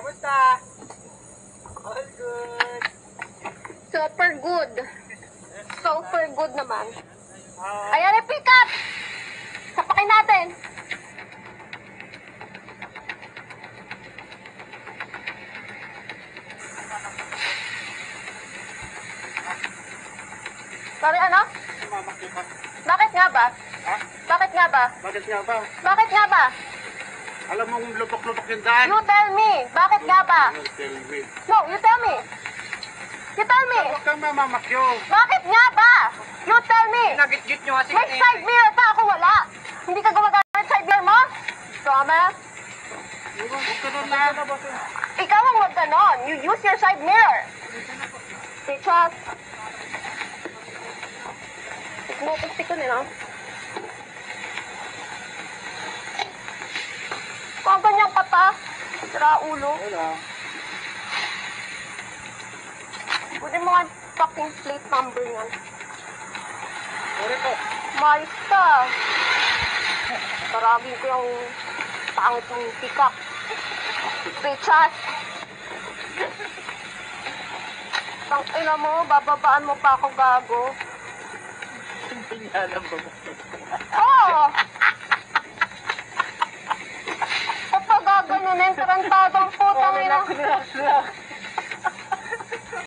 Kamusta? All good. Super good. Super good naman. Ayan, pick up! Sapakin natin. Sorry, ano? Bakit nga ba? Ha? Bakit nga ba? Bakit nga ba? Bakit nga ba? Alam mong lubok-lubok yung daan. You tell me. Bakit nga ba? Tell me. No, you tell me. You tell me. Huwag kang mamamakyo. Bakit nga ba? You tell me. Nagit-git nyo kasi. May side mirror ka, ako wala. Hindi ka gumagamit side mirror mo? Promise? Huwag ka nun na. Ikaw ang wag ganon. You use your side mirror. Because... Tignotistik ko nila. Kung ganyan ka pa, sira ulo. Wala. Pwede mo nga fucking plate number niyan. Sorry po. Malis ka. Taragin ko yung pangit yung pick-up. Bitches. Tang ina mo, bababaan mo pa ako gago. Hindi nga alam ba? Oo! Kapag gaganunin, tarantadong putang ina. Relax.